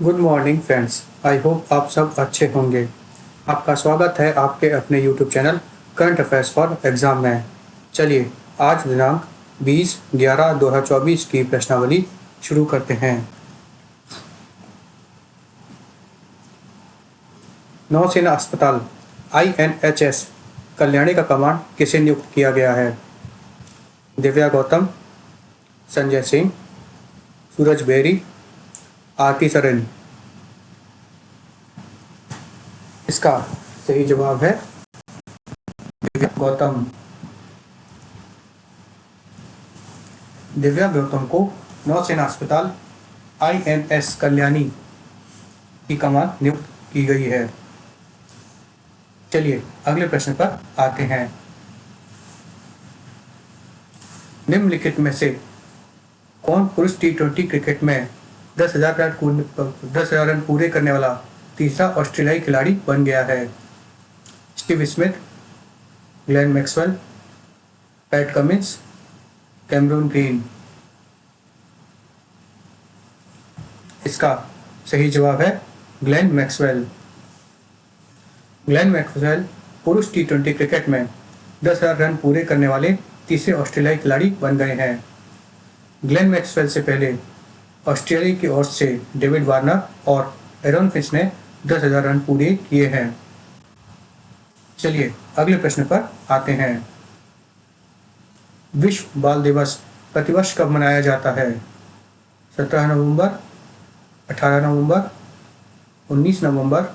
Good morning friends. I hope आप सब अच्छे होंगे। आपका स्वागत है आपके अपने YouTube channel current affairs for exam में। चलिए आज दिनांक 20/11/2024 की प्रश्नावली शुरू करते हैं। नौसेना अस्पताल INHS कल्याणी का कमांड किसे नियुक्त किया गया है? दिव्या गौतम, संजय सिंह, सूरज बेरी, आरती सरेन। इसका सही जवाब है दिव्या गौतम। दिव्या गौतम को नौसेना अस्पताल INS कल्याणी की कमान नियुक्त की गई है। चलिए अगले प्रश्न पर आते हैं। निम्नलिखित में से कौन पुरुष T20 क्रिकेट में 10,000 रन पूरे करने वाला तीसरा ऑस्ट्रेलियाई खिलाड़ी बन गया है? Steve Smith, Glenn Maxwell, PAT Cummins, Cameron Green. इसका सही जवाब है ग्लेन मैक्सवेल। ग्लेन मैक्सवेल पुरुष T20 क्रिकेट में 10,000 रन पूरे करने वाले तीसरे ऑस्ट्रेलियाई खिलाड़ी बन गए हैं। ग्लेन मैक्सवेल से पहले ऑस्ट्रेलिया की ओर से डेविड वार्नर और एरन फिंच ने 10,000 रन पूरे किए हैं। चलिए अगले प्रश्न पर आते हैं। विश्व बाल दिवस प्रतिवर्ष कब मनाया जाता है? 17 नवंबर, 18 नवंबर, 19 नवंबर,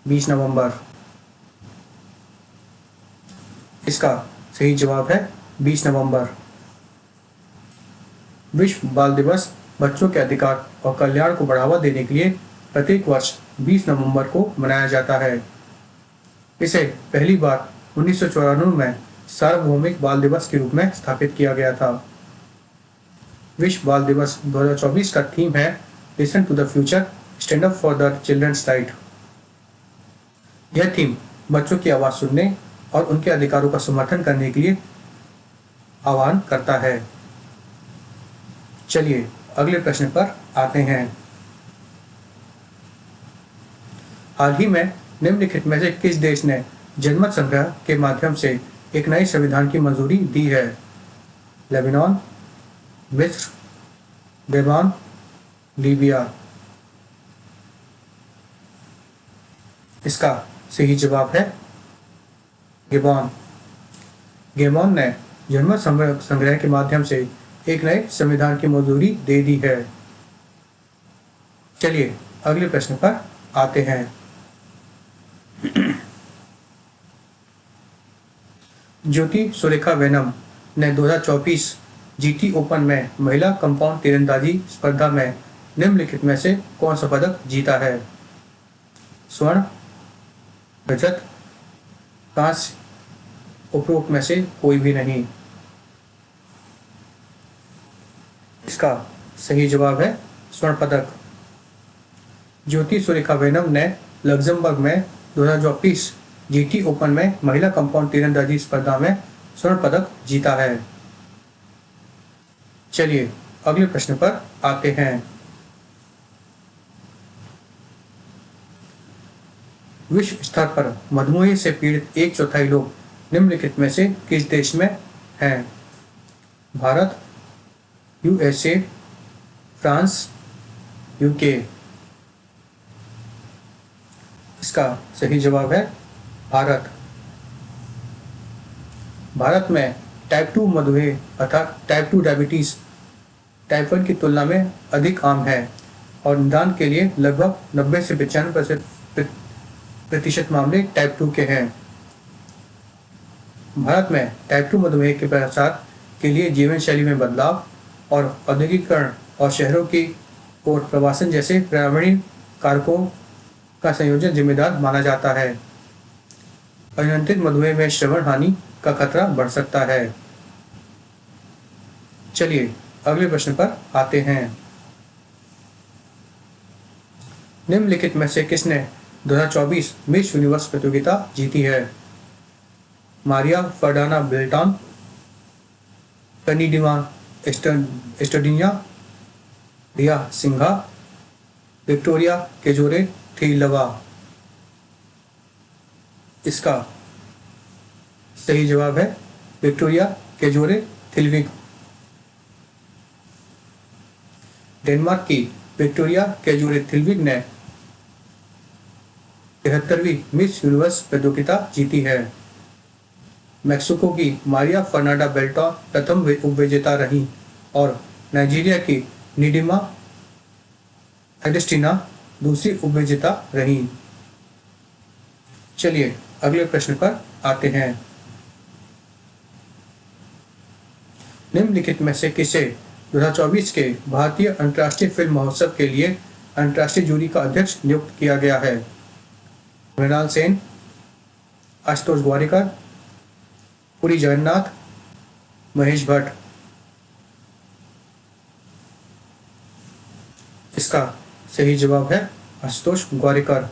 20 नवंबर। इसका सही जवाब है 20 नवंबर। विश्व बाल दिवस बच्चों के अधिकार और कल्याण को बढ़ावा देने के लिए प्रत्येक वर्ष 20 नवंबर को मनाया जाता है। इसे पहली बार 1994 में सार्वभौमिक बाल दिवस के रूप में स्थापित किया गया था। विश्व बाल दिवस 2024 का थीम है listen to the future, stand up for the children's right. यह थीम बच्चों की आवाज़ सुनने और उनके अधिकारों का समर्थन करने के लिए आह्वान करता है। चलिए अगले प्रश्न पर आते हैं। हाल ही में निम्नलिखित में से किस देश ने जनमत संग्रह के माध्यम से एक नए संविधान की मंजूरी दी है? लेबनान, मिस्र, गैबॉन, लीबिया। इसका सही जवाब है गैबॉन। गैबॉन ने जनमत संग्रह के माध्यम से एक नए संविधान की मंजूरी दे दी है। चलिए अगले प्रश्न पर आते हैं। ज्योति सुरेखा वेनम ने 2024 GT ओपन में महिला कंपाउंड तीरंदाजी स्पर्धा में निम्नलिखित में से कौन सा पदक जीता है? स्वर्ण, रजत, कांस्य, उपरोक्त में से कोई भी नहीं। इसका सही जवाब है स्वर्ण पदक। ज्योति सुरेखा वेनम ने लग्जमबर्ग में 2024 GT ओपन में महिला कंपाउंड तीरंदाजी स्पर्धा में स्वर्ण पदक जीता है। चलिए अगले प्रश्न पर आते हैं। विश्व स्तर पर मधुमेह से पीड़ित 1/4 लोग निम्नलिखित में से किस देश में हैं? Bharat, USA, France, UK। इसका सही जवाब है भारत। भारत में टाइप 2 मधुमेह अर्थात टाइप 2 डायबिटीज टाइप 1 की तुलना में अधिक आम है और निदान के लिए लगभग 90 से 95% मामले टाइप 2 के हैं। भारत में टाइप 2 मधुमेह के प्रसार के लिए जीवन शैली में बदलाव और औद्योगिकरण और शहरों की ओर प्रवासन जैसे पर्यावरणीय कारकों का संयोजन जिम्मेदार माना जाता है। अनियंत्रित मधुमेह में श्रवण हानि का खतरा बढ़ सकता है। चलिए अगले प्रश्न पर आते हैं। निम्नलिखित में से किसने 2024 मिस यूनिवर्स प्रतियोगिता जीती है? मारिया फर्डाना बेल्टान, कनीडिमा एस्टोडिनिया, रिया सिंघा, विक्टोरिया केजोरे थिलवा। इसका सही जवाब है विक्टोरिया केजोरे थिलविग। डेनमार्क की विक्टोरिया केजोरे थिलविग ने 73वीं मिस यूनिवर्स प्रतियोगिता जीती है। मैक्सिको की मारिया फर्नांडा बेल्टॉन प्रथम उपविजेता रही और नाइजीरिया की निडिमा एगस्टीना दूसरी उपविजेता रही। चलिए अगले प्रश्न पर आते हैं। निम्नलिखित में से किसे 2024 के भारतीय अंतर्राष्ट्रीय फिल्म महोत्सव के लिए अंतर्राष्ट्रीय जूरी का अध्यक्ष नियुक्त किया गया है? मृणाल सेन, आशुतोष गोवारिकर, पुरी जगन्नाथ, महेश भट्ट। इसका सही जवाब है आशुतोष गोवारिकर।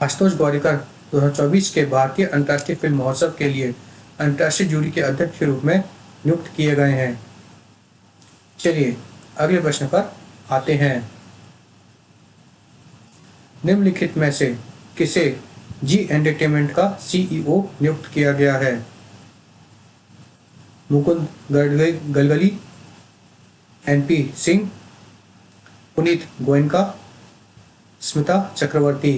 आशुतोष गोवारिकर 2024 के भारतीय अंतर्राष्ट्रीय फिल्म महोत्सव के लिए अंतर्राष्ट्रीय जूरी के अध्यक्ष के रूप में नियुक्त किए गए हैं। चलिए अगले प्रश्न पर आते हैं। निम्नलिखित में से किसे जी एंटरटेनमेंट का सीईओ नियुक्त किया गया है? मुकुंद गलगली, एनपी सिंह, पुनीत गोयनका, स्मिता चक्रवर्ती।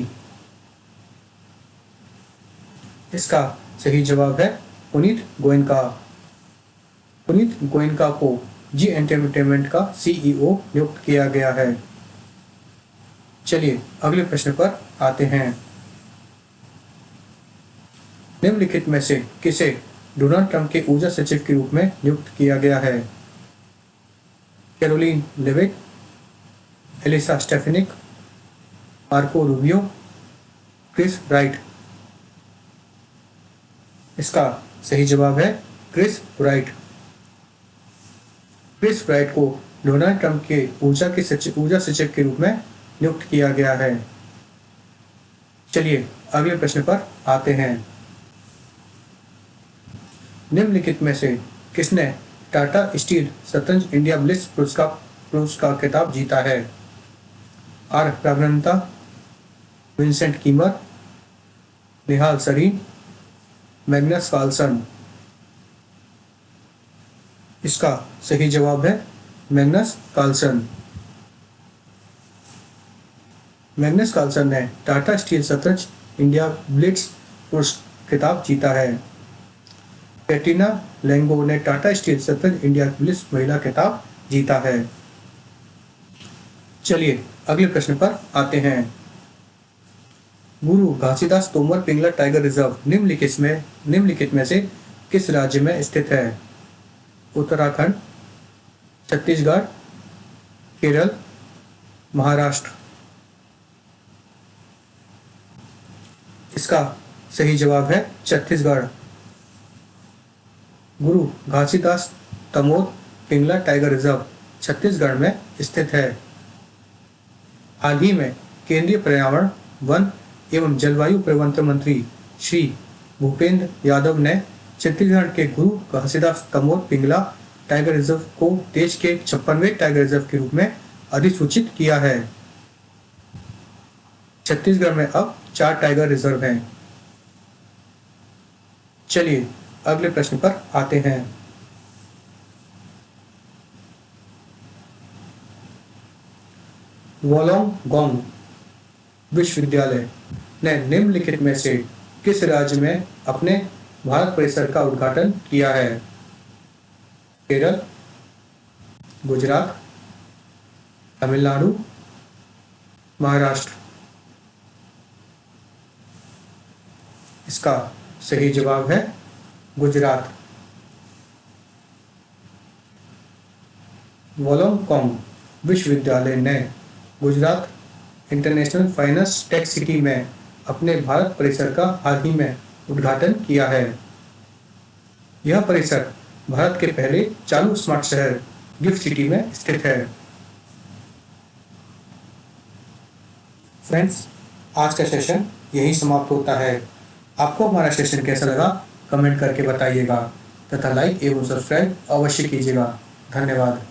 इसका सही जवाब है पुनीत गोयनका। पुनीत गोयनका को जी एंटरटेनमेंट का सीईओ नियुक्त किया गया है। चलिए अगले प्रश्न पर आते हैं। निम्नलिखित में से किसे डोनाल्ड ट्रंप के ऊर्जा सचिव के रूप में नियुक्त किया गया है? Karoline Leavitt, Elise Stefanik, Marco Rubio, Chris Wright. इसका सही जवाब है क्रिस राइट। क्रिस राइट को डोनाल्ड ट्रंप के ऊर्जा सचिव के रूप में नियुक्त किया गया है। चलिए अगले प्रश्न पर आते हैं। निम्नलिखित में से किसने टाटा स्टील शतरंज इंडिया ब्लिट्ज पुरस्कार खिताब जीता है? R Praggnanandhaa, Vincent Keymer, Nihal Sarin, Magnus Carlsen. इसका सही जवाब है मैग्नस कार्लसन। मैग्नस कार्लसन ने टाटा स्टील शतरंज इंडिया ब्लिट्ज पुरस्कार खिताब जीता है। कैटरीना लेंगो ने टाटा स्टील शतरंज इंडिया ब्लिट्ज महिला खिताब जीता है। चलिए अगले प्रश्न पर आते हैं। गुरु घासीदास तोमर पिंगला टाइगर रिजर्व निम्नलिखित में से किस राज्य में स्थित है? उत्तराखंड, छत्तीसगढ़, केरल, महाराष्ट्र। इसका सही जवाब है छत्तीसगढ़। गुरु घासीदास तमोर पिंगला टाइगर रिजर्व छत्तीसगढ़ में स्थित है। हाल ही में केंद्रीय पर्यावरण, वन एवं जलवायु परिवर्तन मंत्री श्री भूपेंद्र यादव ने छत्तीसगढ़ के गुरु घासीदास तमोर पिंगला टाइगर रिजर्व को देश के 56वें टाइगर रिजर्व के रूप में अधिसूचित किया है। छत्तीसगढ़ में अब 4 टाइगर रिजर्व हैं। चलिए अगले प्रश्न पर आते हैं। वोलोंगोंग विश्वविद्यालय ने निम्नलिखित में से किस राज्य में अपने भारत परिसर का उद्घाटन किया है? केरल, गुजरात, तमिलनाडु, महाराष्ट्र। इसका सही जवाब है गुजरात। वोलोंगोंग विश्वविद्यालय ने Gujarat international finance tech city में अपने भारत परिसर का हाल ही में उद्घाटन किया है। यह परिसर भारत के पहले चालू स्मार्ट शहर गिफ्ट सिटी में स्थित है। फ्रेंड्स, आज का सेशन यही समाप्त होता है। आपको हमारा सेशन कैसा लगा कमेंट करके बताइएगा तथा लाइक एवं सब्सक्राइब अवश्य कीजिएगा। धन्यवाद।